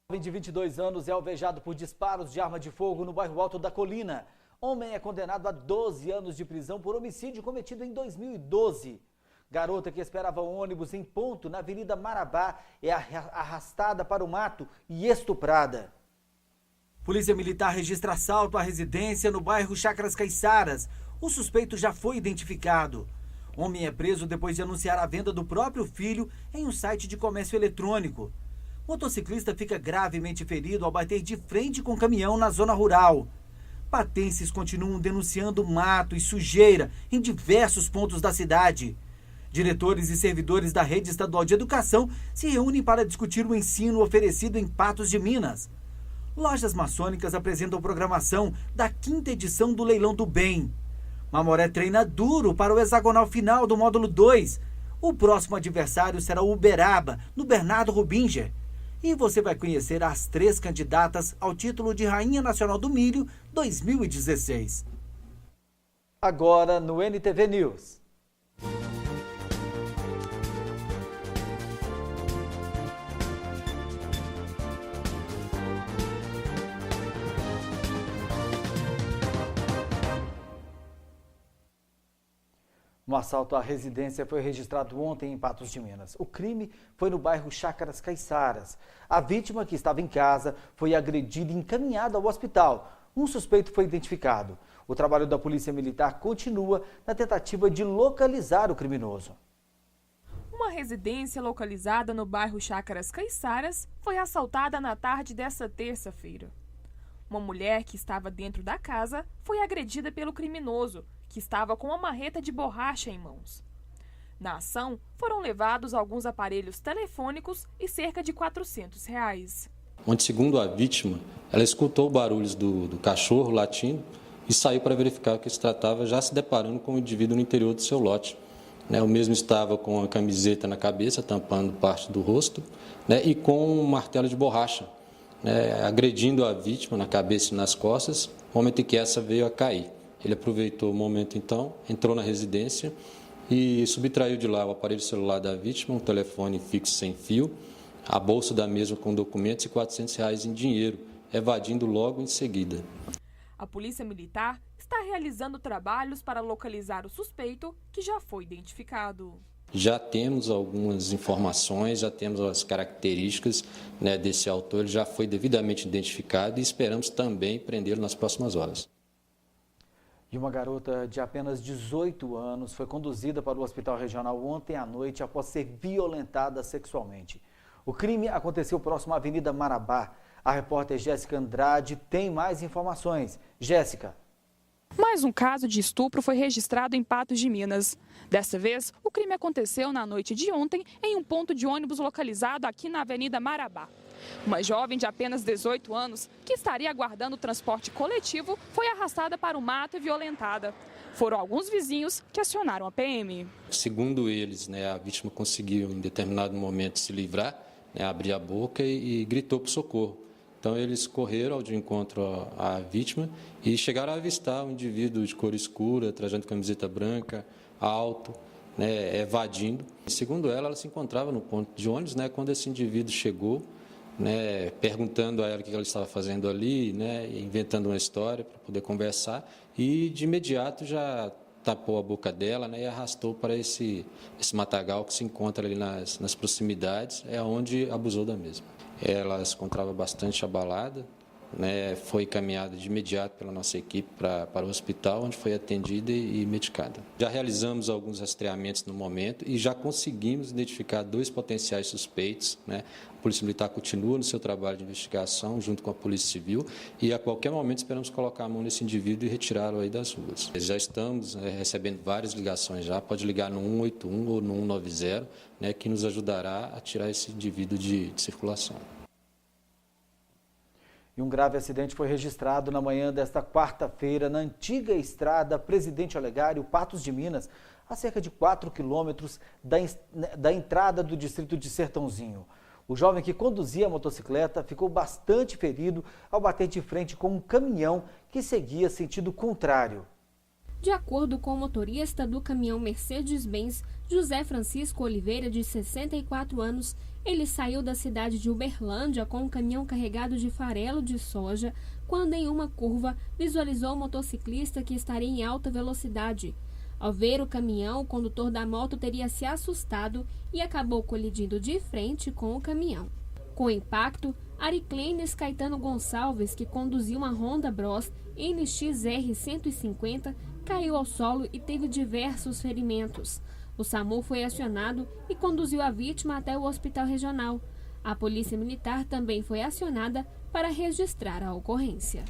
O jovem de 22 anos é alvejado por disparos de arma de fogo no bairro Alto da Colina. Homem é condenado a 12 anos de prisão por homicídio cometido em 2012. Garota que esperava um ônibus em ponto na Avenida Marabá é arrastada para o mato e estuprada. Polícia Militar registra assalto à residência no bairro Chácaras Caiçaras. O suspeito já foi identificado. Homem é preso depois de anunciar a venda do próprio filho em um site de comércio eletrônico. Motociclista fica gravemente ferido ao bater de frente com caminhão na zona rural. Patenses continuam denunciando mato e sujeira em diversos pontos da cidade. Diretores e servidores da Rede Estadual de Educação se reúnem para discutir o ensino oferecido em Patos de Minas. Lojas maçônicas apresentam programação da 5ª edição do Leilão do Bem. Mamoré treina duro para o hexagonal final do módulo 2. O próximo adversário será o Uberaba, no Bernardo Rubinger. E você vai conhecer as 3 candidatas ao título de Rainha Nacional do Milho 2016. Agora no NTV News. Um assalto à residência foi registrado ontem em Patos de Minas. O crime foi no bairro Chácaras Caiçaras. A vítima, que estava em casa, foi agredida e encaminhada ao hospital. Um suspeito foi identificado. O trabalho da Polícia Militar continua na tentativa de localizar o criminoso. Uma residência localizada no bairro Chácaras Caiçaras foi assaltada na tarde desta terça-feira. Uma mulher que estava dentro da casa foi agredida pelo criminoso, que estava com uma marreta de borracha em mãos. Na ação, foram levados alguns aparelhos telefônicos e cerca de R$400. Onde, segundo a vítima, ela escutou barulhos do cachorro latindo e saiu para verificar o que se tratava, já se deparando com o indivíduo no interior do seu lote. O mesmo estava com a camiseta na cabeça, tampando parte do rosto, e com um martelo de borracha, agredindo a vítima na cabeça e nas costas, no momento em que essa veio a cair. Ele aproveitou o momento, então, entrou na residência e subtraiu de lá o aparelho celular da vítima, um telefone fixo sem fio, a bolsa da mesma com documentos e R$400 em dinheiro, evadindo logo em seguida. A Polícia Militar está realizando trabalhos para localizar o suspeito, que já foi identificado. Já temos algumas informações, já temos as características desse autor, ele já foi devidamente identificado e esperamos também prendê-lo nas próximas horas. E uma garota de apenas 18 anos foi conduzida para o hospital regional ontem à noite após ser violentada sexualmente. O crime aconteceu próximo à Avenida Marabá. A repórter Jéssica Andrade tem mais informações. Jéssica. Mais um caso de estupro foi registrado em Patos de Minas. Dessa vez, o crime aconteceu na noite de ontem em um ponto de ônibus localizado aqui na Avenida Marabá. Uma jovem de apenas 18 anos, que estaria aguardando o transporte coletivo, foi arrastada para o mato e violentada. Foram alguns vizinhos que acionaram a PM. Segundo eles, a vítima conseguiu em determinado momento se livrar, abrir a boca e gritou por socorro. Então eles correram de encontro à vítima e chegaram a avistar um indivíduo de cor escura, trajando camiseta branca, alto, evadindo. Segundo ela se encontrava no ponto de ônibus, quando esse indivíduo chegou, perguntando a ela o que ela estava fazendo ali, inventando uma história para poder conversar, e de imediato já tapou a boca dela, e arrastou para esse matagal que se encontra ali nas proximidades, é onde abusou da mesma. Ela se encontrava bastante abalada, foi encaminhada de imediato pela nossa equipe para o hospital, onde foi atendida e medicada. Já realizamos alguns rastreamentos no momento e já conseguimos identificar 2 potenciais suspeitos. A Polícia Militar continua no seu trabalho de investigação junto com a Polícia Civil e a qualquer momento esperamos colocar a mão nesse indivíduo e retirá-lo aí das ruas. Já estamos recebendo várias ligações já, pode ligar no 181 ou no 190, que nos ajudará a tirar esse indivíduo de circulação. E um grave acidente foi registrado na manhã desta quarta-feira na antiga estrada Presidente Olegário, Patos de Minas, a cerca de 4 quilômetros da entrada do distrito de Sertãozinho. O jovem que conduzia a motocicleta ficou bastante ferido ao bater de frente com um caminhão que seguia sentido contrário. De acordo com o motorista do caminhão Mercedes-Benz, José Francisco Oliveira, de 64 anos, ele saiu da cidade de Uberlândia com um caminhão carregado de farelo de soja, quando em uma curva visualizou um motociclista que estaria em alta velocidade. Ao ver o caminhão, o condutor da moto teria se assustado e acabou colidindo de frente com o caminhão. Com o impacto, Ariclenes Caetano Gonçalves, que conduziu uma Honda Bros NXR 150, caiu ao solo e teve diversos ferimentos. O SAMU foi acionado e conduziu a vítima até o hospital regional. A Polícia Militar também foi acionada para registrar a ocorrência.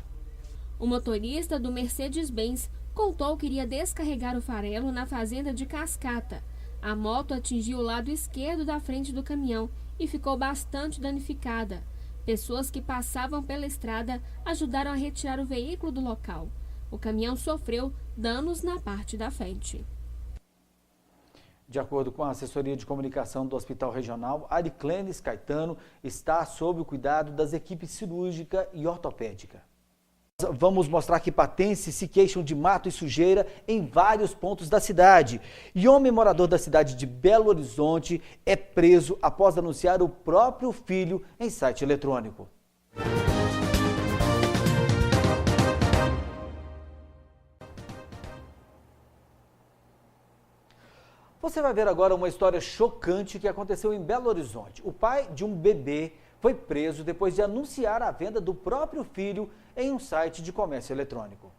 O motorista do Mercedes-Benz contou que iria descarregar o farelo na fazenda de Cascata. A moto atingiu o lado esquerdo da frente do caminhão e ficou bastante danificada. Pessoas que passavam pela estrada ajudaram a retirar o veículo do local. O caminhão sofreu danos na parte da frente. De acordo com a assessoria de comunicação do Hospital Regional, Ariclenes Caetano está sob o cuidado das equipes cirúrgica e ortopédica. Vamos mostrar que patenses se queixam de mato e sujeira em vários pontos da cidade. E homem morador da cidade de Belo Horizonte é preso após anunciar o próprio filho em site eletrônico. Você vai ver agora uma história chocante que aconteceu em Belo Horizonte. O pai de um bebê foi preso depois de anunciar a venda do próprio filho em um site de comércio eletrônico.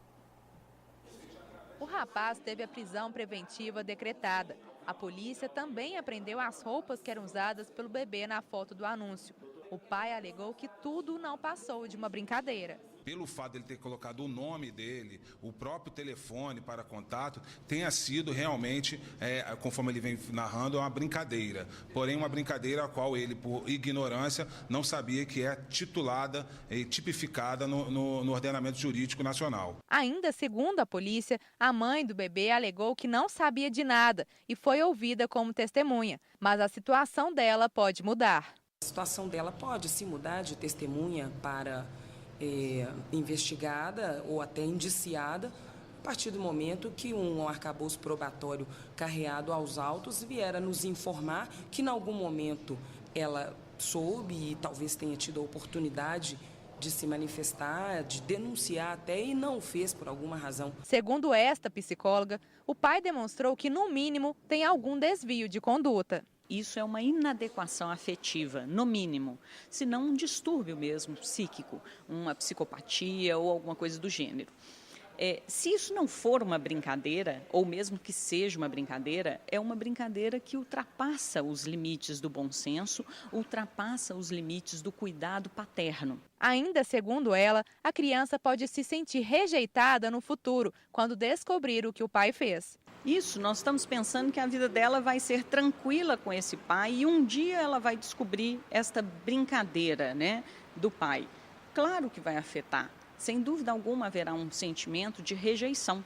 O rapaz teve a prisão preventiva decretada. A polícia também apreendeu as roupas que eram usadas pelo bebê na foto do anúncio. O pai alegou que tudo não passou de uma brincadeira. Pelo fato de ele ter colocado o nome dele, o próprio telefone para contato, tenha sido realmente, conforme ele vem narrando, uma brincadeira. Porém, uma brincadeira a qual ele, por ignorância, não sabia que é titulada e tipificada no ordenamento jurídico nacional. Ainda segundo a polícia, a mãe do bebê alegou que não sabia de nada e foi ouvida como testemunha, mas a situação dela pode mudar. A situação dela pode se mudar de testemunha para investigada ou até indiciada a partir do momento que um arcabouço probatório carreado aos autos vier a nos informar que em algum momento ela soube e talvez tenha tido a oportunidade de se manifestar, de denunciar até e não o fez por alguma razão. Segundo esta psicóloga, o pai demonstrou que no mínimo tem algum desvio de conduta. Isso é uma inadequação afetiva, no mínimo, se não um distúrbio mesmo psíquico, uma psicopatia ou alguma coisa do gênero. Se isso não for uma brincadeira, ou mesmo que seja uma brincadeira, é uma brincadeira que ultrapassa os limites do bom senso, ultrapassa os limites do cuidado paterno. Ainda segundo ela, a criança pode se sentir rejeitada no futuro, quando descobrir o que o pai fez. Isso, nós estamos pensando que a vida dela vai ser tranquila com esse pai e um dia ela vai descobrir esta brincadeira, do pai. Claro que vai afetar. Sem dúvida alguma haverá um sentimento de rejeição,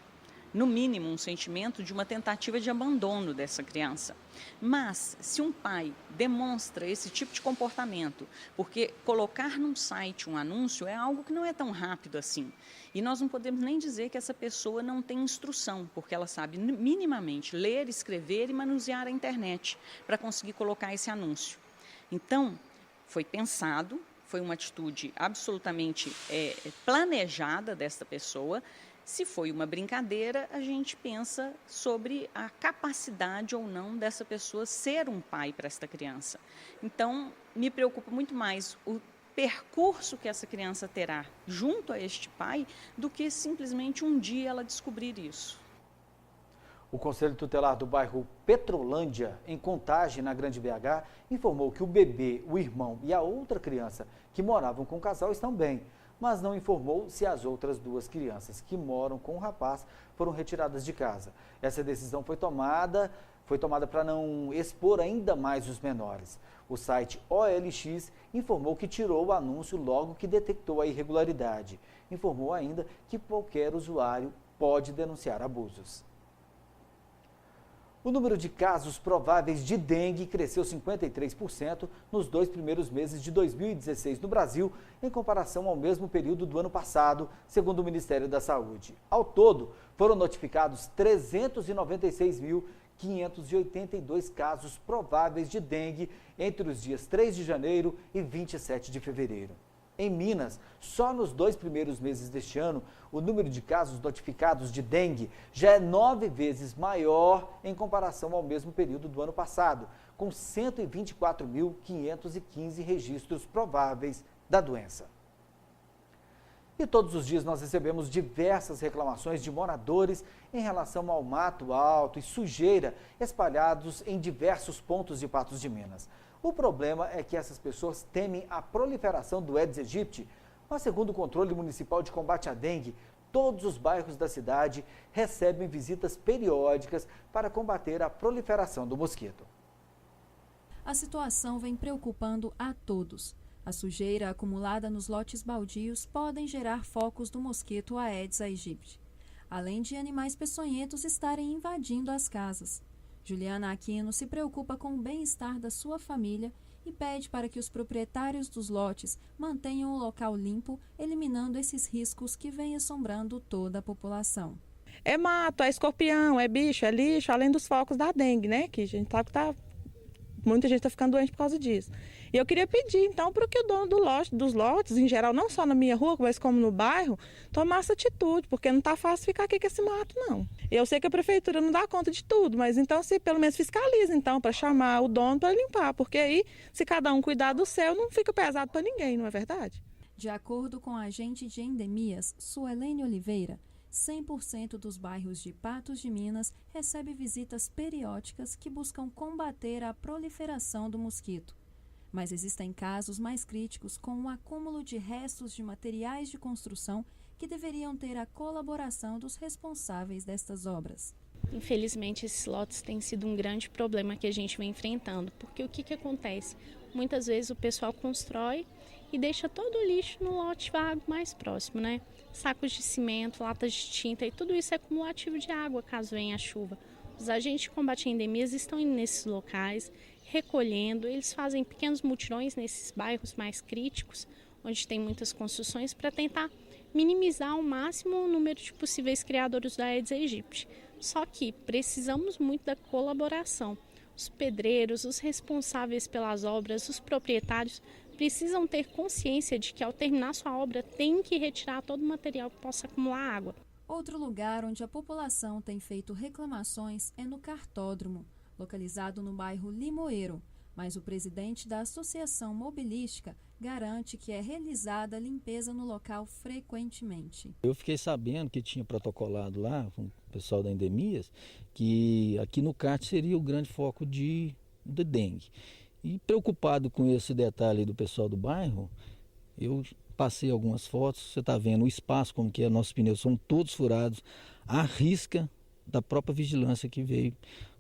no mínimo um sentimento de uma tentativa de abandono dessa criança. Mas se um pai demonstra esse tipo de comportamento, porque colocar num site um anúncio é algo que não é tão rápido assim, e nós não podemos nem dizer que essa pessoa não tem instrução, porque ela sabe minimamente ler, escrever e manusear a internet para conseguir colocar esse anúncio. Então, foi pensado, foi uma atitude absolutamente planejada desta pessoa. Se foi uma brincadeira, a gente pensa sobre a capacidade ou não dessa pessoa ser um pai para esta criança. Então, me preocupa muito mais o percurso que essa criança terá junto a este pai do que simplesmente um dia ela descobrir isso. O Conselho Tutelar do bairro Petrolândia, em Contagem, na Grande BH, informou que o bebê, o irmão e a outra criança que moravam com o casal estão bem, mas não informou se as outras duas crianças que moram com o rapaz foram retiradas de casa. Essa decisão foi tomada para não expor ainda mais os menores. O site OLX informou que tirou o anúncio logo que detectou a irregularidade. Informou ainda que qualquer usuário pode denunciar abusos. O número de casos prováveis de dengue cresceu 53% nos 2 primeiros meses de 2016 no Brasil, em comparação ao mesmo período do ano passado, segundo o Ministério da Saúde. Ao todo, foram notificados 396.582 casos prováveis de dengue entre os dias 3 de janeiro e 27 de fevereiro. Em Minas, só nos 2 primeiros meses deste ano, o número de casos notificados de dengue já é 9 vezes maior em comparação ao mesmo período do ano passado, com 124.515 registros prováveis da doença. E todos os dias nós recebemos diversas reclamações de moradores em relação ao mato alto e sujeira espalhados em diversos pontos de Patos de Minas. O problema é que essas pessoas temem a proliferação do Aedes aegypti, mas segundo o controle municipal de combate à dengue, todos os bairros da cidade recebem visitas periódicas para combater a proliferação do mosquito. A situação vem preocupando a todos. A sujeira acumulada nos lotes baldios podem gerar focos do mosquito Aedes aegypti, além de animais peçonhentos estarem invadindo as casas. Juliana Aquino se preocupa com o bem-estar da sua família e pede para que os proprietários dos lotes mantenham o local limpo, eliminando esses riscos que vêm assombrando toda a população. É mato, é escorpião, é bicho, é lixo, além dos focos da dengue, né? Que a gente sabe que muita gente está ficando doente por causa disso. E eu queria pedir, então, para que o dono dos lotes, em geral, não só na minha rua, mas como no bairro, tomasse atitude, porque não está fácil ficar aqui com esse mato, não. Eu sei que a prefeitura não dá conta de tudo, mas então, se pelo menos fiscaliza, então, para chamar o dono para limpar, porque aí, se cada um cuidar do seu, não fica pesado para ninguém, não é verdade? De acordo com a agente de endemias, Suelene Oliveira, 100% dos bairros de Patos de Minas recebe visitas periódicas que buscam combater a proliferação do mosquito. Mas existem casos mais críticos com o acúmulo de restos de materiais de construção que deveriam ter a colaboração dos responsáveis destas obras. Infelizmente, esses lotes têm sido um grande problema que a gente vem enfrentando, porque o que acontece? Muitas vezes o pessoal constrói e deixa todo o lixo no lote vago mais próximo, né? Sacos de cimento, latas de tinta e tudo isso é acumulativo de água caso venha a chuva. Os agentes de combate a endemias estão indo nesses locais, recolhendo, eles fazem pequenos mutirões nesses bairros mais críticos, onde tem muitas construções, para tentar minimizar ao máximo o número de possíveis criadores da Aedes aegypti. Só que precisamos muito da colaboração. Os pedreiros, os responsáveis pelas obras, os proprietários precisam ter consciência de que ao terminar sua obra tem que retirar todo o material que possa acumular água. Outro lugar onde a população tem feito reclamações é no cartódromo, localizado no bairro Limoeiro, mas o presidente da Associação Mobilística garante que é realizada limpeza no local frequentemente. Eu fiquei sabendo que tinha protocolado lá com o pessoal da Endemias que aqui no kart seria o grande foco de dengue. E preocupado com esse detalhe do pessoal do bairro, eu passei algumas fotos, você está vendo o espaço como que é, nossos pneus são todos furados, à risca da própria vigilância que veio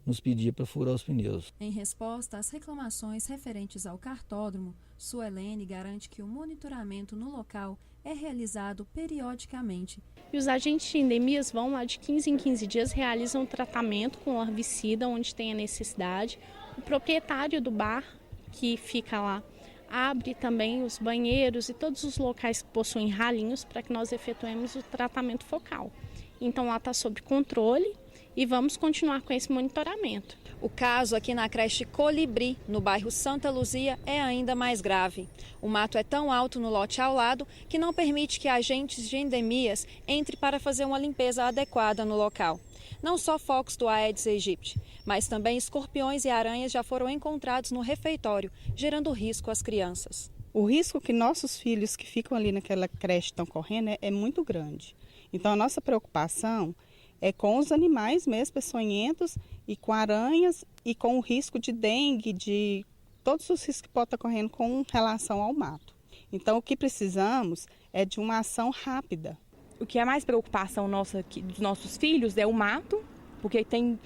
nos pedir para furar os pneus. Em resposta às reclamações referentes ao cartódromo, Suelene garante que o monitoramento no local é realizado periodicamente. E os agentes de endemias vão lá de 15 em 15 dias, realizam um tratamento com herbicida onde tem a necessidade. O proprietário do bar que fica lá abre também os banheiros e todos os locais que possuem ralinhos para que nós efetuemos o tratamento focal. Então lá está sob controle e vamos continuar com esse monitoramento. O caso aqui na creche Colibri, no bairro Santa Luzia, é ainda mais grave. O mato é tão alto no lote ao lado que não permite que agentes de endemias entrem para fazer uma limpeza adequada no local. Não só focos do Aedes aegypti, mas também escorpiões e aranhas já foram encontrados no refeitório, gerando risco às crianças. O risco que nossos filhos que ficam ali naquela creche estão correndo é muito grande. Então a nossa preocupação é com os animais mesmo peçonhentos e com aranhas e com o risco de dengue, de todos os riscos que podem estar correndo com relação ao mato. Então o que precisamos é de uma ação rápida. O que é mais preocupação nossa aqui, dos nossos filhos é o mato, porque tem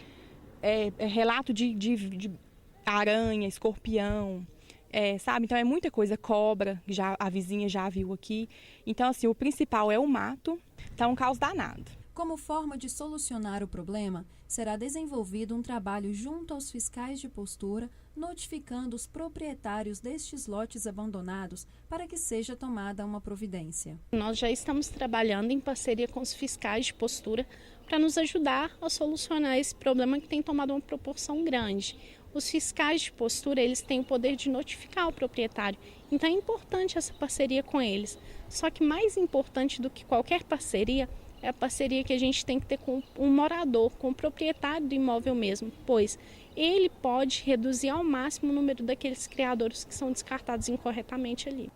relato de aranha, escorpião, sabe? Então é muita coisa, cobra, a vizinha já viu aqui. Então assim, o principal é o mato, tá um caos danado. Como forma de solucionar o problema, será desenvolvido um trabalho junto aos fiscais de postura, notificando os proprietários destes lotes abandonados para que seja tomada uma providência. Nós já estamos trabalhando em parceria com os fiscais de postura para nos ajudar a solucionar esse problema que tem tomado uma proporção grande. Os fiscais de postura, eles têm o poder de notificar o proprietário, então é importante essa parceria com eles. Só que mais importante do que qualquer parceria é a parceria que a gente tem que ter com o morador, com o proprietário do imóvel mesmo, pois ele pode reduzir ao máximo o número daqueles criadouros que são descartados incorretamente ali.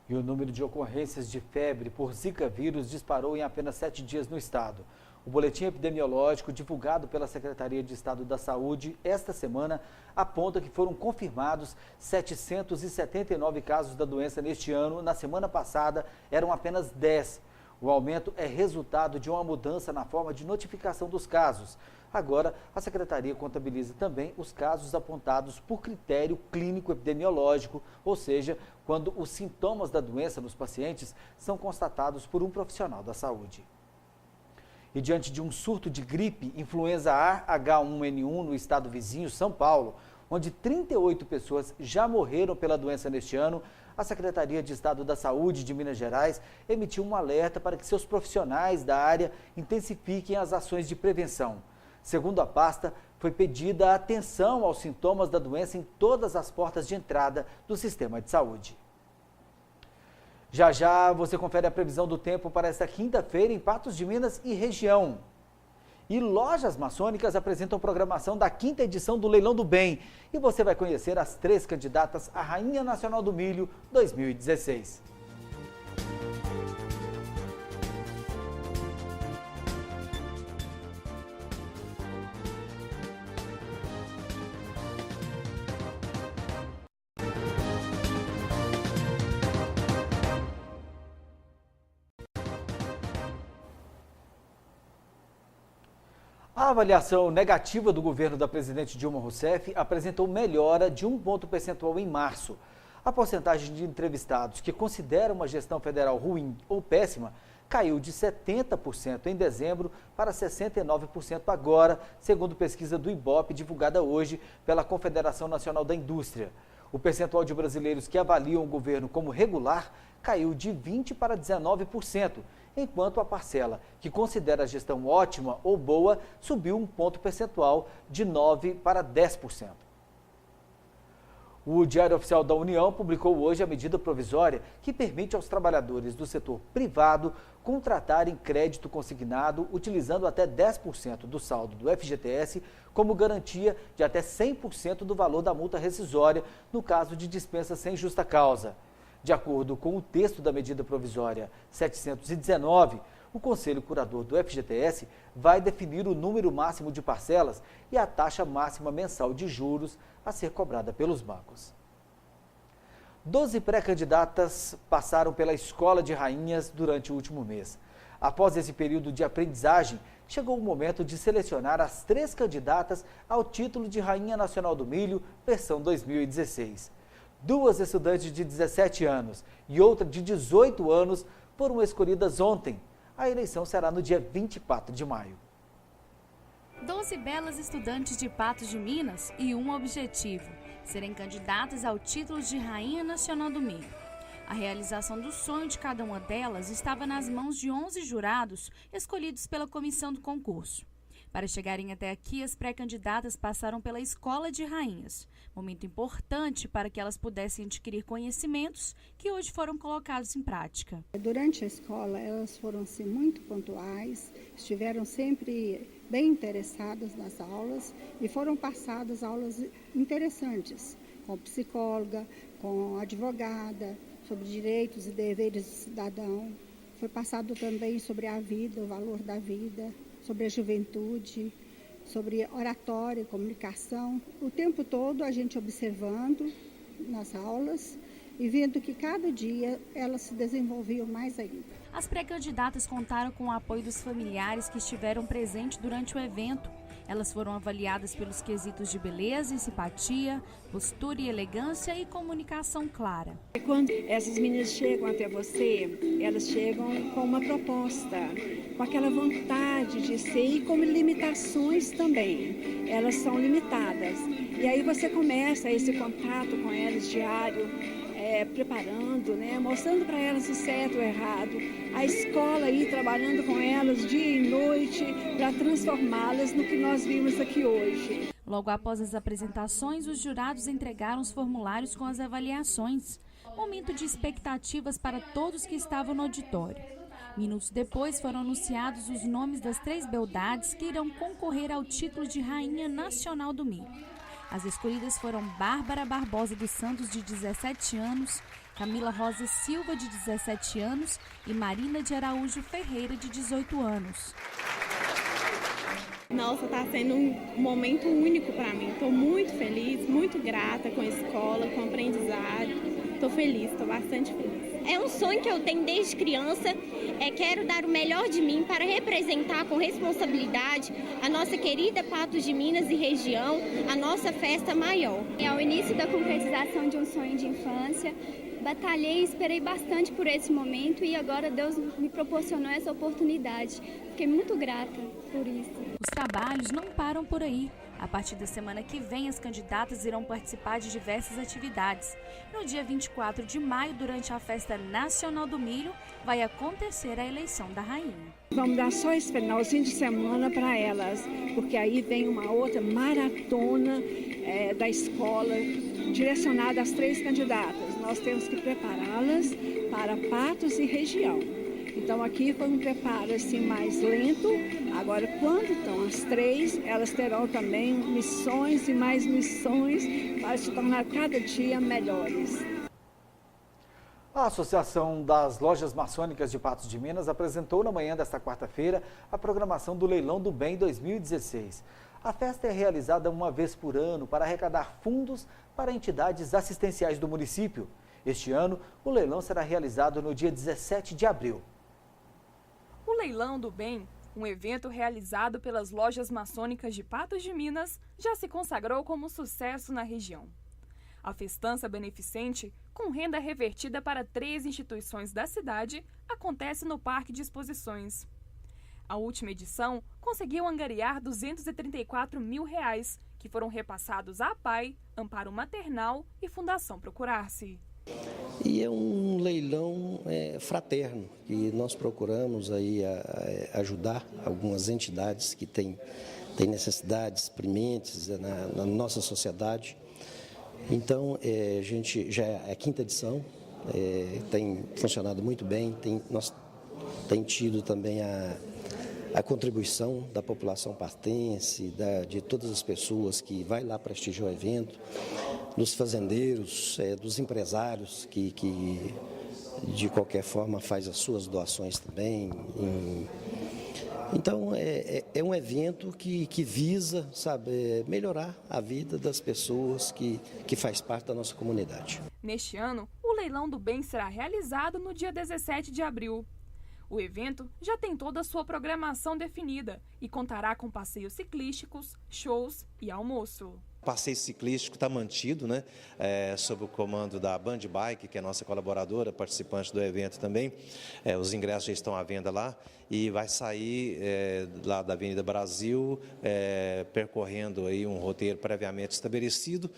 E o número de ocorrências de febre por Zika vírus disparou em apenas 7 dias no estado. O boletim epidemiológico divulgado pela Secretaria de Estado da Saúde esta semana aponta que foram confirmados 779 casos da doença neste ano. Na semana passada eram apenas 10. O aumento é resultado de uma mudança na forma de notificação dos casos. Agora, a Secretaria contabiliza também os casos apontados por critério clínico epidemiológico, ou seja, quando os sintomas da doença nos pacientes são constatados por um profissional da saúde. E diante de um surto de gripe, influenza A H1N1 no estado vizinho, São Paulo, onde 38 pessoas já morreram pela doença neste ano, a Secretaria de Estado da Saúde de Minas Gerais emitiu um alerta para que seus profissionais da área intensifiquem as ações de prevenção. Segundo a pasta, foi pedida atenção aos sintomas da doença em todas as portas de entrada do sistema de saúde. Já já você confere a previsão do tempo para esta quinta-feira em Patos de Minas e região. E lojas maçônicas apresentam programação da 5ª edição do Leilão do Bem. E você vai conhecer as 3 candidatas à Rainha Nacional do Milho 2016. A avaliação negativa do governo da presidente Dilma Rousseff apresentou melhora de 1 ponto percentual em março. A porcentagem de entrevistados que consideram uma gestão federal ruim ou péssima caiu de 70% em dezembro para 69% agora, segundo pesquisa do IBOPE divulgada hoje pela Confederação Nacional da Indústria. O percentual de brasileiros que avaliam o governo como regular caiu de 20% para 19%, enquanto a parcela que considera a gestão ótima ou boa subiu 1 ponto percentual de 9% para 10%. O Diário Oficial da União publicou hoje a medida provisória que permite aos trabalhadores do setor privado contratarem crédito consignado utilizando até 10% do saldo do FGTS como garantia de até 100% do valor da multa rescisória no caso de dispensa sem justa causa. De acordo com o texto da medida provisória 719, o Conselho Curador do FGTS vai definir o número máximo de parcelas e a taxa máxima mensal de juros a ser cobrada pelos bancos. 12 pré-candidatas passaram pela Escola de Rainhas durante o último mês. Após esse período de aprendizagem, chegou o momento de selecionar as 3 candidatas ao título de Rainha Nacional do Milho, versão 2016. 2 estudantes de 17 anos e outra de 18 anos foram escolhidas ontem. A eleição será no dia 24 de maio. 12 belas estudantes de Patos de Minas e um objetivo: serem candidatas ao título de Rainha Nacional do Milho. A realização do sonho de cada uma delas estava nas mãos de 11 jurados escolhidos pela comissão do concurso. Para chegarem até aqui, as pré-candidatas passaram pela Escola de Rainhas, momento importante para que elas pudessem adquirir conhecimentos que hoje foram colocados em prática. Durante a escola, elas foram muito pontuais, estiveram sempre bem interessadas nas aulas e foram passadas aulas interessantes, com psicóloga, com advogada, sobre direitos e deveres do cidadão. Foi passado também sobre a vida, o valor da vida, sobre a juventude, sobre oratória, comunicação. O tempo todo a gente observando nas aulas e vendo que cada dia elas se desenvolviam mais ainda. As pré-candidatas contaram com o apoio dos familiares que estiveram presentes durante o evento Elas foram avaliadas pelos quesitos de beleza e simpatia, postura e elegância e comunicação clara. Quando essas meninas chegam até você, elas chegam com uma proposta, com aquela vontade de ser e com limitações também. Elas são limitadas. E aí você começa esse contato com elas diário, preparando, mostrando para elas o certo e o errado. A escola aí trabalhando com elas dia e noite para transformá-las no que nós vimos aqui hoje. Logo após as apresentações, os jurados entregaram os formulários com as avaliações. Momento de expectativas para todos que estavam no auditório. Minutos depois foram anunciados os nomes das 3 beldades que irão concorrer ao título de Rainha Nacional do Milho. As escolhidas foram Bárbara Barbosa dos Santos, de 17 anos, Camila Rosa Silva, de 17 anos e Marina de Araújo Ferreira, de 18 anos. Nossa, está sendo um momento único para mim. Estou muito feliz, muito grata com a escola, com o aprendizado. Estou feliz, estou bastante feliz. É um sonho que eu tenho desde criança. Quero dar o melhor de mim para representar com responsabilidade a nossa querida Patos de Minas e região, a nossa festa maior. É o início da concretização de um sonho de infância. Batalhei e esperei bastante por esse momento e agora Deus me proporcionou essa oportunidade. Fiquei muito grata por isso. Os trabalhos não param por aí. A partir da semana que vem, as candidatas irão participar de diversas atividades. No dia 24 de maio, durante a Festa Nacional do Milho, vai acontecer a eleição da rainha. Vamos dar só esse finalzinho de semana para elas, porque aí vem uma outra maratona da escola, direcionada às 3 candidatas. Nós temos que prepará-las para Patos e região. Então aqui foi um preparo assim mais lento. Agora, quando estão as 3, elas terão também missões e mais missões para se tornar cada dia melhores. A Associação das Lojas Maçônicas de Patos de Minas apresentou na manhã desta quarta-feira a programação do Leilão do Bem 2016. A festa é realizada uma vez por ano para arrecadar fundos para entidades assistenciais do município. Este ano, o leilão será realizado no dia 17 de abril. O Leilão do Bem, um evento realizado pelas Lojas Maçônicas de Patos de Minas, já se consagrou como sucesso na região. A festança beneficente, com renda revertida para 3 instituições da cidade, acontece no Parque de Exposições. A última edição conseguiu angariar R$ 234 mil, que foram repassados à APAI, Amparo Maternal e Fundação Procurar-se. E é um leilão fraterno, que nós procuramos aí ajudar algumas entidades que têm necessidades prementes na nossa sociedade. Então, a gente já é a 5ª edição, tem funcionado muito bem, nós tem tido também a contribuição da população patense, de todas as pessoas que vai lá prestigiar o evento, dos fazendeiros, dos empresários que de qualquer forma faz as suas doações também. Então é um evento que visa, melhorar a vida das pessoas que faz parte da nossa comunidade. Neste ano, o Leilão do Bem será realizado no dia 17 de abril. O evento já tem toda a sua programação definida e contará com passeios ciclísticos, shows e almoço. O passeio ciclístico está mantido, sob o comando da Band Bike, que é a nossa colaboradora, participante do evento também. Os ingressos já estão à venda lá e vai sair lá da Avenida Brasil, percorrendo aí um roteiro previamente estabelecido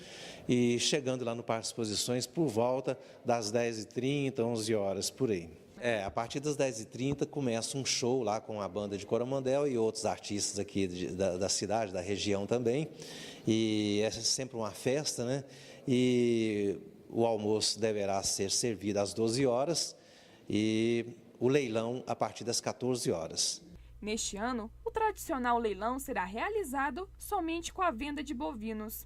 e chegando lá no Parque de Exposições por volta das 10h30, 11 horas, por aí. A partir das 10h30 começa um show lá com a banda de Coromandel e outros artistas aqui da cidade, da região também. E essa é sempre uma festa, E o almoço deverá ser servido às 12 horas e o leilão a partir das 14 horas. Neste ano, o tradicional leilão será realizado somente com a venda de bovinos.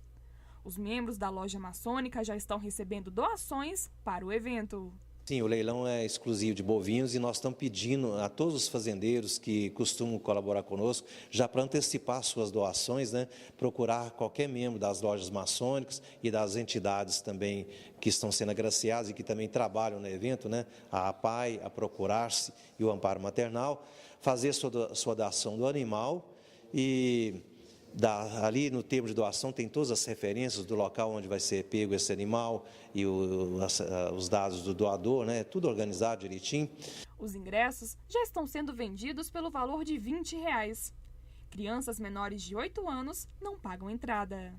Os membros da loja maçônica já estão recebendo doações para o evento. Sim, o leilão é exclusivo de bovinos e nós estamos pedindo a todos os fazendeiros que costumam colaborar conosco, já para antecipar suas doações, procurar qualquer membro das lojas maçônicas e das entidades também que estão sendo agraciadas e que também trabalham no evento, a APAI, a Procurar-se e o Amparo Maternal, fazer sua doação do animal e Ali no termo de doação tem todas as referências do local onde vai ser pego esse animal e os dados do doador, né? Tudo organizado direitinho. Os ingressos já estão sendo vendidos pelo valor de R$20. Crianças menores de 8 anos não pagam entrada.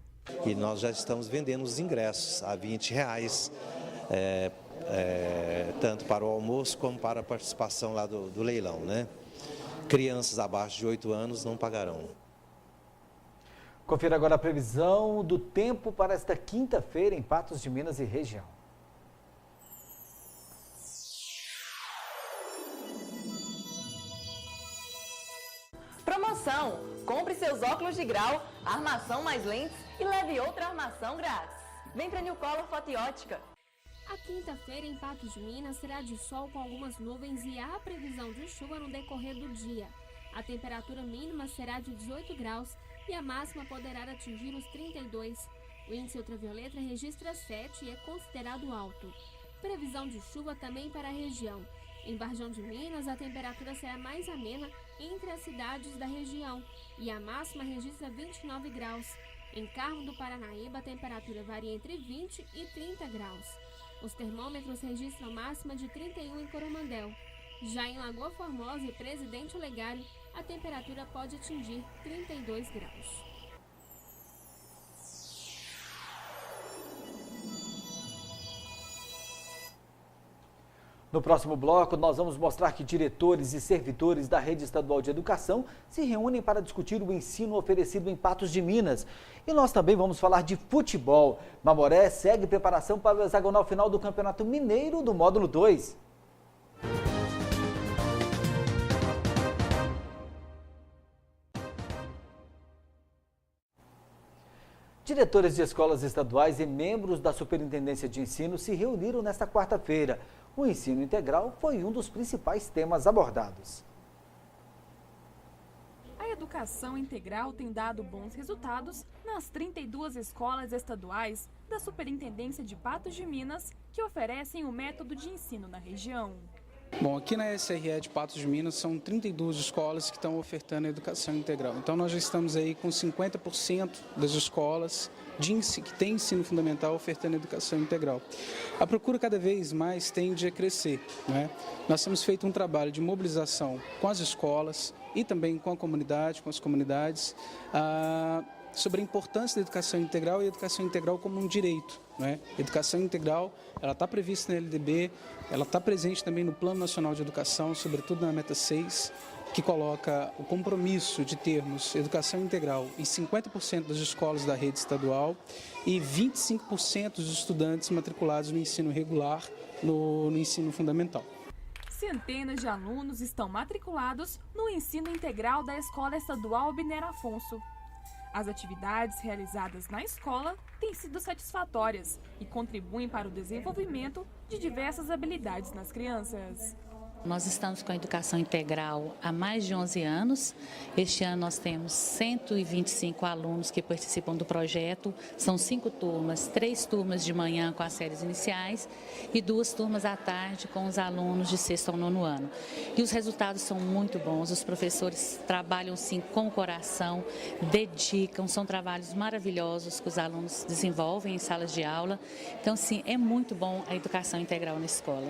E nós já estamos vendendo os ingressos a R$20, tanto para o almoço como para a participação lá do leilão, né? Crianças abaixo de 8 anos não pagarão. Confira agora a previsão do tempo para esta quinta-feira em Patos de Minas e região. Promoção! Compre seus óculos de grau, armação mais lentes e leve outra armação grátis. Vem para New Color Foto e Ótica. A quinta-feira em Patos de Minas será de sol com algumas nuvens e há previsão de chuva no decorrer do dia. A temperatura mínima será de 18 graus e a máxima poderá atingir os 32. O índice ultravioleta registra 7 e é considerado alto. Previsão de chuva também para a região. Em Varjão de Minas, a temperatura será mais amena entre as cidades da região e a máxima registra 29 graus. Em Carmo do Paranaíba, a temperatura varia entre 20 e 30 graus. Os termômetros registram máxima de 31 em Coromandel. Já em Lagoa Formosa e Presidente Olegário, a temperatura pode atingir 32 graus. No próximo bloco, nós vamos mostrar que diretores e servidores da Rede Estadual de Educação se reúnem para discutir o ensino oferecido em Patos de Minas. E nós também vamos falar de futebol. Mamoré segue preparação para o hexagonal final do Campeonato Mineiro do Módulo 2. Diretores de escolas estaduais e membros da Superintendência de Ensino se reuniram nesta quarta-feira. O ensino integral foi um dos principais temas abordados. A educação integral tem dado bons resultados nas 32 escolas estaduais da Superintendência de Patos de Minas que oferecem o método de ensino na região. Bom, aqui na SRE de Patos de Minas são 32 escolas que estão ofertando a educação integral. Então nós já estamos aí com 50% das escolas que têm ensino fundamental ofertando educação integral. A procura cada vez mais tende a crescer, né? Nós temos feito um trabalho de mobilização com as escolas e também com a comunidade, com as comunidades, sobre a importância da educação integral e a educação integral como um direito, né? Educação integral, ela está prevista na LDB, ela está presente também no Plano Nacional de Educação, sobretudo na Meta 6, que coloca o compromisso de termos educação integral em 50% das escolas da rede estadual e 25% dos estudantes matriculados no ensino regular, no ensino fundamental. Centenas de alunos estão matriculados no ensino integral da Escola Estadual Binero Afonso. As atividades realizadas na escola têm sido satisfatórias e contribuem para o desenvolvimento de diversas habilidades nas crianças. Nós estamos com a educação integral há mais de 11 anos. Este ano nós temos 125 alunos que participam do projeto. São 5 turmas, 3 turmas de manhã com as séries iniciais e 2 turmas à tarde com os alunos de 6º ao 9º ano. E os resultados são muito bons. Os professores trabalham sim com o coração, dedicam, são trabalhos maravilhosos que os alunos desenvolvem em salas de aula. Então sim, é muito bom a educação integral na escola.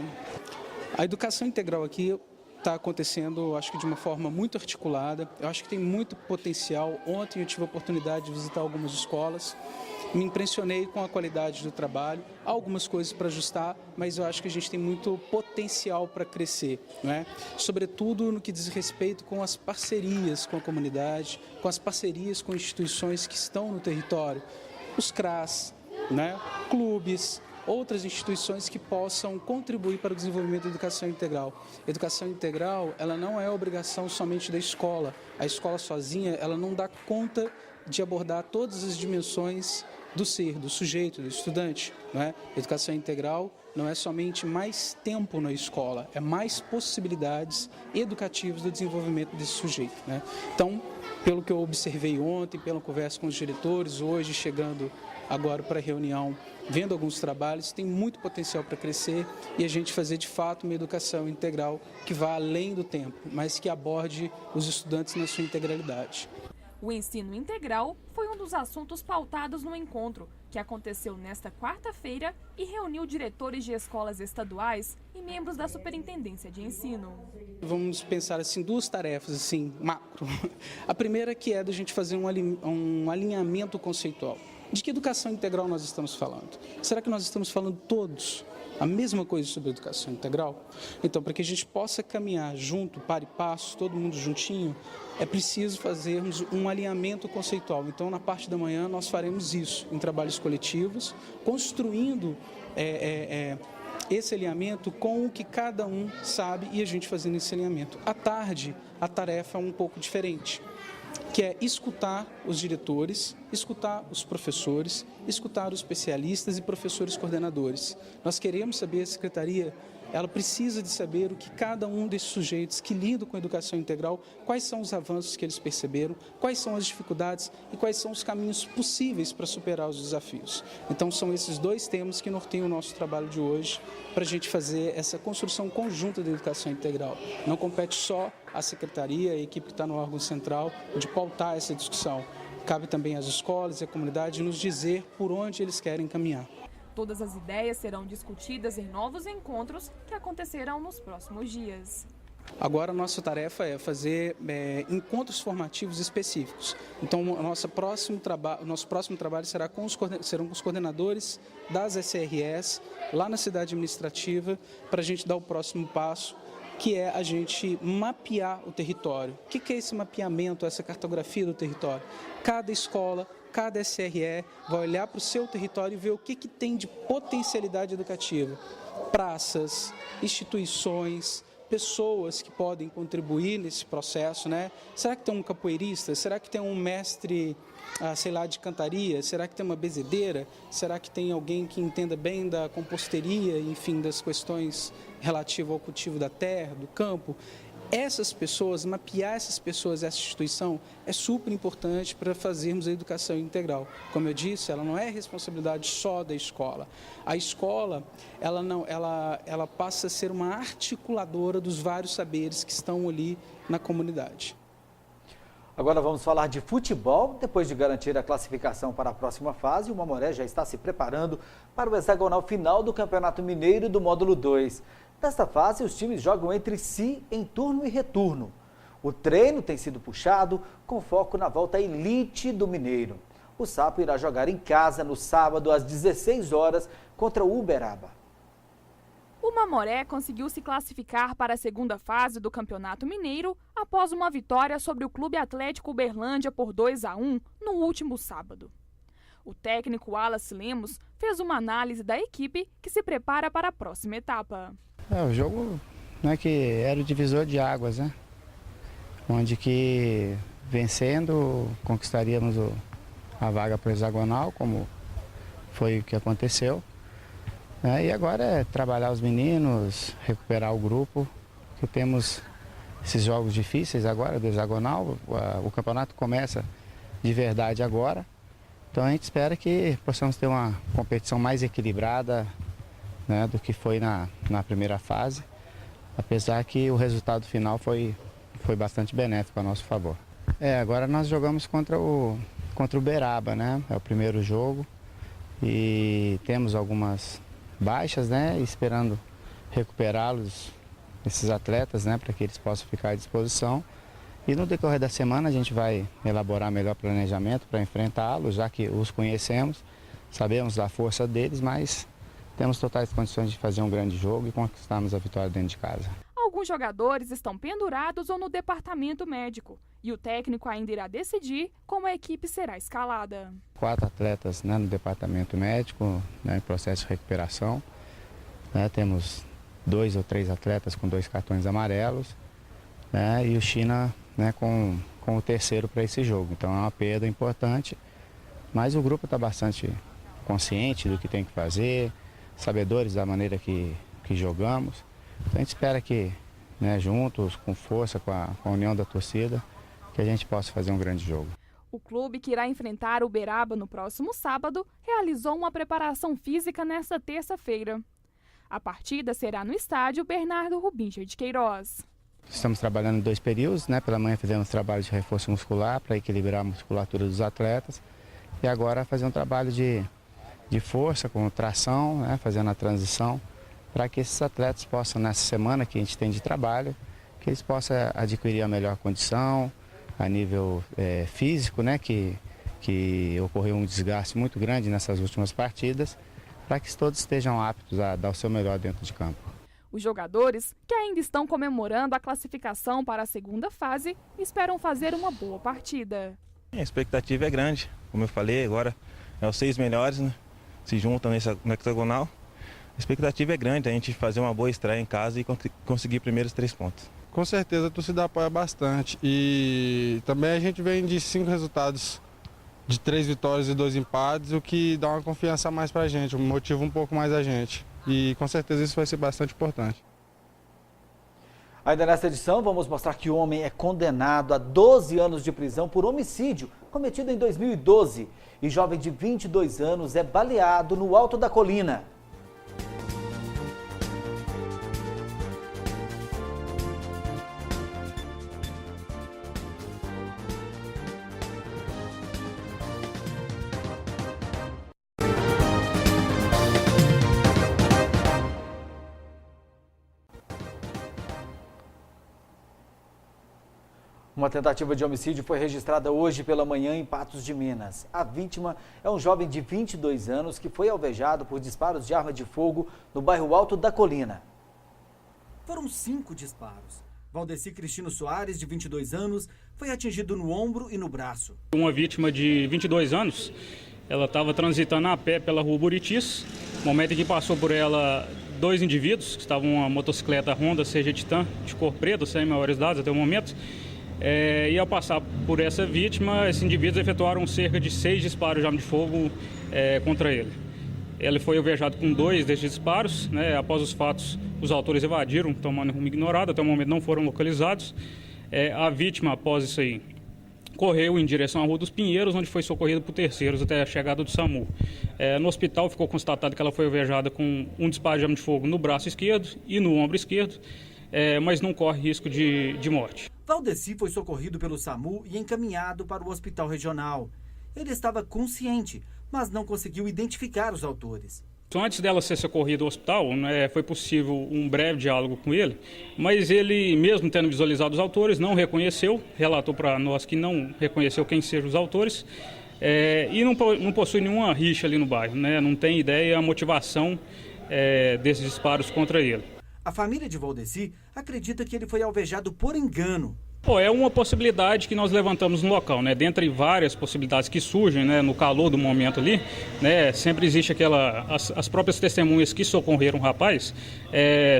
A educação integral aqui está acontecendo, acho que de uma forma muito articulada. Eu acho que tem muito potencial. Ontem eu tive a oportunidade de visitar algumas escolas. Me impressionei com a qualidade do trabalho. Há algumas coisas para ajustar, mas eu acho que a gente tem muito potencial para crescer, não é? Sobretudo no que diz respeito com as parcerias com a comunidade, com as parcerias com instituições que estão no território. Os CRAS, né? Clubes, outras instituições que possam contribuir para o desenvolvimento da educação integral. Educação integral, ela não é obrigação somente da escola. A escola sozinha, ela não dá conta de abordar todas as dimensões do ser, do sujeito, do estudante, não é? Educação integral não é somente mais tempo na escola, é mais possibilidades educativas do desenvolvimento desse sujeito, né? Então, pelo que eu observei ontem, pela conversa com os diretores, hoje chegando agora para a reunião, vendo alguns trabalhos, tem muito potencial para crescer e a gente fazer de fato uma educação integral que vá além do tempo, mas que aborde os estudantes na sua integralidade. O ensino integral foi um dos assuntos pautados no encontro, que aconteceu nesta quarta-feira e reuniu diretores de escolas estaduais e membros da Superintendência de Ensino. Vamos pensar assim, duas tarefas assim, macro. A primeira que é da gente fazer um alinhamento conceitual. De que educação integral nós estamos falando? Será que nós estamos falando todos a mesma coisa sobre educação integral? Então, para que a gente possa caminhar junto, par e passo, todo mundo juntinho, é preciso fazermos um alinhamento conceitual. Então, na parte da manhã, nós faremos isso em trabalhos coletivos, construindo esse alinhamento com o que cada um sabe e a gente fazendo esse alinhamento. À tarde, a tarefa é um pouco diferente, que é escutar os diretores, escutar os professores, escutar os especialistas e professores coordenadores. Nós queremos saber, a Secretaria, ela precisa de saber o que cada um desses sujeitos que lidam com a educação integral, quais são os avanços que eles perceberam, quais são as dificuldades e quais são os caminhos possíveis para superar os desafios. Então, são esses dois temas que norteiam o nosso trabalho de hoje para a gente fazer essa construção conjunta da educação integral. Não compete só à Secretaria, a equipe que está no órgão central, de pautar essa discussão. Cabe também às escolas e à comunidade nos dizer por onde eles querem caminhar. Todas as ideias serão discutidas em novos encontros que acontecerão nos próximos dias. Agora a nossa tarefa é fazer encontros formativos específicos. Então o nosso próximo trabalho serão com os coordenadores das SRS lá na cidade administrativa para a gente dar o próximo passo, que é a gente mapear o território. O que é esse mapeamento, essa cartografia do território? Cada escola, cada SRE vai olhar para o seu território e ver o que tem de potencialidade educativa. Praças, instituições, pessoas que podem contribuir nesse processo, né? Será que tem um capoeirista? Será que tem um mestre, sei lá, de cantaria? Será que tem uma bezedeira? Será que tem alguém que entenda bem da composteria, enfim, das questões relativas ao cultivo da terra, do campo? Essas pessoas, mapear essas pessoas, essa instituição, é super importante para fazermos a educação integral. Como eu disse, ela não é responsabilidade só da escola. A escola, ela passa a ser uma articuladora dos vários saberes que estão ali na comunidade. Agora vamos falar de futebol. Depois de garantir a classificação para a próxima fase, o Mamoré já está se preparando para o hexagonal final do Campeonato Mineiro do Módulo 2. Nesta fase, os times jogam entre si em turno e retorno. O treino tem sido puxado com foco na volta elite do Mineiro. O Sapo irá jogar em casa no sábado às 16 horas contra o Uberaba. O Mamoré conseguiu se classificar para a segunda fase do Campeonato Mineiro após uma vitória sobre o Clube Atlético Uberlândia por 2-1 no último sábado. O técnico Wallace Lemos fez uma análise da equipe que se prepara para a próxima etapa. O jogo não é que era o divisor de águas, né? Onde que vencendo conquistaríamos a vaga para o hexagonal, como foi o que aconteceu. E agora é trabalhar os meninos, recuperar o grupo, que temos esses jogos difíceis agora do hexagonal. O campeonato começa de verdade agora, então a gente espera que possamos ter uma competição mais equilibrada, né, do que foi na primeira fase, apesar que o resultado final foi bastante benéfico a nosso favor. Agora nós jogamos contra o Uberaba, né? É o primeiro jogo e temos algumas baixas, né? Esperando recuperá-los, esses atletas, né? Para que eles possam ficar à disposição. E no decorrer da semana a gente vai elaborar melhor planejamento para enfrentá-los, já que os conhecemos, sabemos da força deles, mas temos totais condições de fazer um grande jogo e conquistarmos a vitória dentro de casa. Alguns jogadores estão pendurados ou no departamento médico e o técnico ainda irá decidir como a equipe será escalada. 4 atletas, né, no departamento médico, né, em processo de recuperação. Né, temos 2 ou 3 atletas com 2 cartões amarelos, né, e o China, né, com o terceiro para esse jogo. Então é uma perda importante, mas o grupo está bastante consciente do que tem que fazer, sabedores da maneira que jogamos. Então a gente espera que, né, juntos, com força, com a união da torcida, que a gente possa fazer um grande jogo. O clube que irá enfrentar o Uberaba no próximo sábado realizou uma preparação física nesta terça-feira. A partida será no estádio Bernardo Rubinger de Queiroz. Estamos trabalhando em 2 períodos, né? Pela manhã fizemos trabalho de reforço muscular para equilibrar a musculatura dos atletas e agora fazer um trabalho de força com tração, né? Fazendo a transição para que esses atletas possam, nessa semana que a gente tem de trabalho, que eles possam adquirir a melhor condição a nível físico, né? Que ocorreu um desgaste muito grande nessas últimas partidas, para que todos estejam aptos a dar o seu melhor dentro de campo. Os jogadores, que ainda estão comemorando a classificação para a segunda fase, esperam fazer uma boa partida. A expectativa é grande, como eu falei, agora os 6 melhores, né, se juntam no hexagonal. A expectativa é grande, a gente fazer uma boa estreia em casa e conseguir primeiros 3 pontos. Com certeza a torcida apoia bastante e também a gente vem de 5 resultados, de 3 vitórias e 2 empates, o que dá uma confiança a mais pra gente, motiva um pouco mais a gente. E com certeza isso vai ser bastante importante. Ainda nesta edição, vamos mostrar que o homem é condenado a 12 anos de prisão por homicídio cometido em 2012. E jovem de 22 anos é baleado no alto da colina. Uma tentativa de homicídio foi registrada hoje pela manhã em Patos de Minas. A vítima é um jovem de 22 anos que foi alvejado por disparos de arma de fogo no bairro Alto da Colina. Foram 5 disparos. Valdeci Cristino Soares, de 22 anos, foi atingido no ombro e no braço. Uma vítima de 22 anos, ela estava transitando a pé pela rua Buritis. No momento em que passou por ela 2 indivíduos, que estavam em uma motocicleta Honda CG Titan, de cor preta, sem maiores dados até o momento. E ao passar por essa vítima, esses indivíduos efetuaram cerca de 6 disparos de arma de fogo contra ele. Ele foi alvejado com 2 desses disparos, né? Após os fatos, os autores evadiram, tomando rumo ignorado, até o momento não foram localizados. A vítima, após isso aí, correu em direção à Rua dos Pinheiros, onde foi socorrida por terceiros até a chegada do SAMU. No hospital ficou constatado que ela foi alvejada com um disparo de arma de fogo no braço esquerdo e no ombro esquerdo, mas não corre risco de morte. Valdeci foi socorrido pelo SAMU e encaminhado para o hospital regional. Ele estava consciente, mas não conseguiu identificar os autores. Antes dela ser socorrida ao hospital, foi possível um breve diálogo com ele, mas ele, mesmo tendo visualizado os autores, não reconheceu, relatou para nós que não reconheceu quem sejam os autores, e não possui nenhuma rixa ali no bairro, né? Não tem ideia a motivação desses disparos contra ele. A família de Valdeci acredita que ele foi alvejado por engano. É uma possibilidade que nós levantamos no local, né? Dentre várias possibilidades que surgem, né, no calor do momento ali, né, sempre existe as próprias testemunhas que socorreram o rapaz,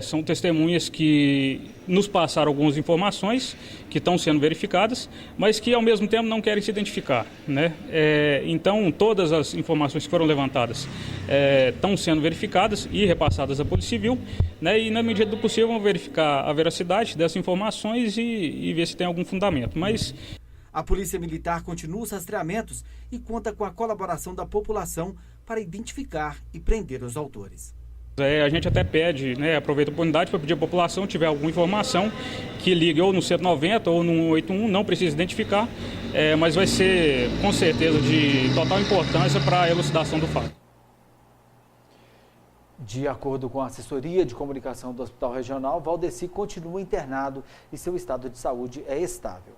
são testemunhas que nos passaram algumas informações que estão sendo verificadas, mas que ao mesmo tempo não querem se identificar, né? Então todas as informações que foram levantadas estão sendo verificadas e repassadas à Polícia Civil, né? E na medida do possível vão verificar a veracidade dessas informações e ver se tem algum fundamento. Mas a Polícia Militar continua os rastreamentos e conta com a colaboração da população para identificar e prender os autores. A gente até pede, né, aproveita a oportunidade para pedir à população, se tiver alguma informação, que ligue ou no 190 ou no 181, não precisa identificar, mas vai ser com certeza de total importância para a elucidação do fato. De acordo com a assessoria de comunicação do Hospital Regional, Valdeci continua internado e seu estado de saúde é estável.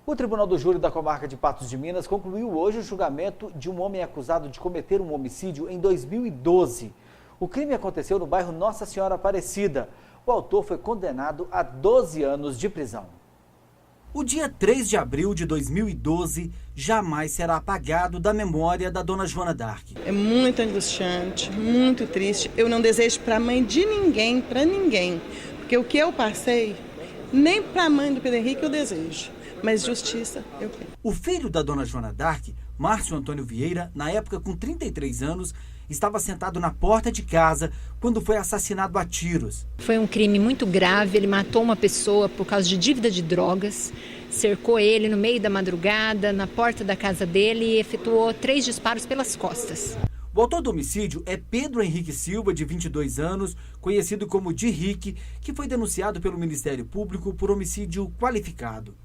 O Tribunal do Júri da Comarca de Patos de Minas concluiu hoje o julgamento de um homem acusado de cometer um homicídio em 2012. O crime aconteceu no bairro Nossa Senhora Aparecida. O autor foi condenado a 12 anos de prisão. O dia 3 de abril de 2012 jamais será apagado da memória da dona Joana d'Arc. É muito angustiante, muito triste. Eu não desejo para a mãe de ninguém, para ninguém. Porque o que eu passei, nem para a mãe do Pedro Henrique eu desejo. Mas justiça eu quero. O filho da dona Joana d'Arc, Márcio Antônio Vieira, na época com 33 anos, estava sentado na porta de casa quando foi assassinado a tiros. Foi um crime muito grave, ele matou uma pessoa por causa de dívida de drogas, cercou ele no meio da madrugada, na porta da casa dele e efetuou 3 disparos pelas costas. O autor do homicídio é Pedro Henrique Silva, de 22 anos, conhecido como Di Rick, que foi denunciado pelo Ministério Público por homicídio qualificado.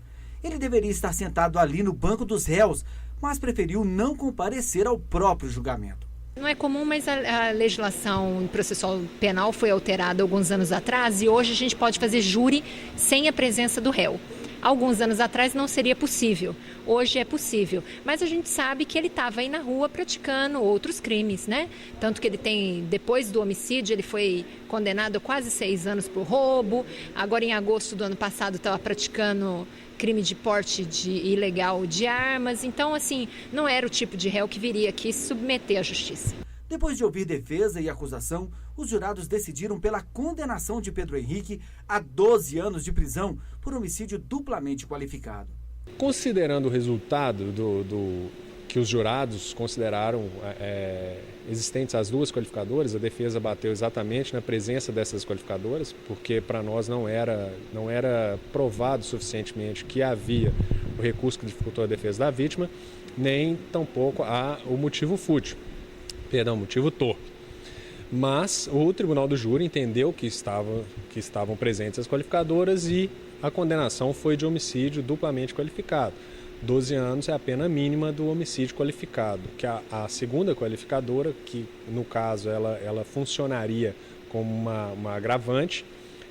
Ele deveria estar sentado ali no banco dos réus, mas preferiu não comparecer ao próprio julgamento. Não é comum, mas a legislação processual penal foi alterada alguns anos atrás e hoje a gente pode fazer júri sem a presença do réu. Alguns anos atrás não seria possível, hoje é possível, mas a gente sabe que ele estava aí na rua praticando outros crimes, né? Tanto que ele tem, depois do homicídio, ele foi condenado a quase 6 anos por roubo, agora em agosto do ano passado estava praticando crime de porte ilegal de armas, então assim, não era o tipo de réu que viria aqui se submeter à justiça. Depois de ouvir defesa e acusação, os jurados decidiram pela condenação de Pedro Henrique a 12 anos de prisão por homicídio duplamente qualificado. Considerando o resultado que os jurados consideraram existentes as duas qualificadoras, a defesa bateu exatamente na presença dessas qualificadoras, porque para nós não era provado suficientemente que havia o recurso que dificultou a defesa da vítima, nem tampouco o motivo fútil. Motivo torpe. Mas o Tribunal do Júri entendeu que estavam presentes as qualificadoras e a condenação foi de homicídio duplamente qualificado. 12 anos é a pena mínima do homicídio qualificado, que a segunda qualificadora, que no caso ela funcionaria como uma agravante,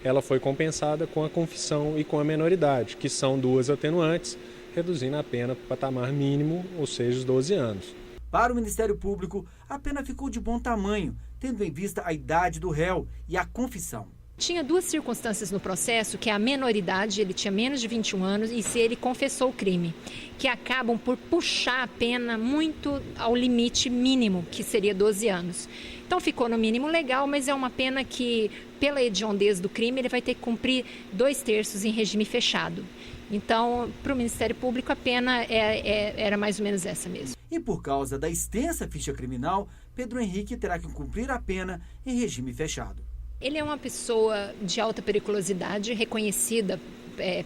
ela foi compensada com a confissão e com a menoridade, que são duas atenuantes, reduzindo a pena para o patamar mínimo, ou seja, os 12 anos. Para o Ministério Público, a pena ficou de bom tamanho, tendo em vista a idade do réu e a confissão. Tinha duas circunstâncias no processo, que é a menoridade, ele tinha menos de 21 anos, e se ele confessou o crime, que acabam por puxar a pena muito ao limite mínimo, que seria 12 anos. Então ficou no mínimo legal, mas é uma pena que, pela hediondez do crime, ele vai ter que cumprir 2/3 em regime fechado. Então, para o Ministério Público, a pena era mais ou menos essa mesmo. E por causa da extensa ficha criminal, Pedro Henrique terá que cumprir a pena em regime fechado. Ele é uma pessoa de alta periculosidade, reconhecida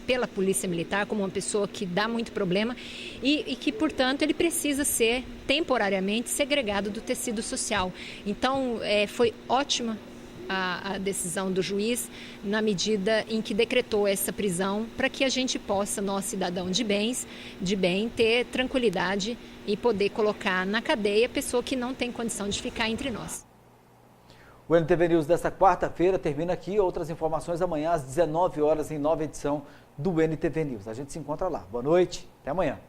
pela Polícia Militar como uma pessoa que dá muito problema e que, portanto, ele precisa ser temporariamente segregado do tecido social. Então, foi ótima a decisão do juiz na medida em que decretou essa prisão para que a gente possa, nós cidadão de bem, ter tranquilidade e poder colocar na cadeia a pessoa que não tem condição de ficar entre nós. O NTV News desta quarta-feira termina aqui. Outras informações amanhã às 19 horas em nova edição do NTV News. A gente se encontra lá. Boa noite, até amanhã.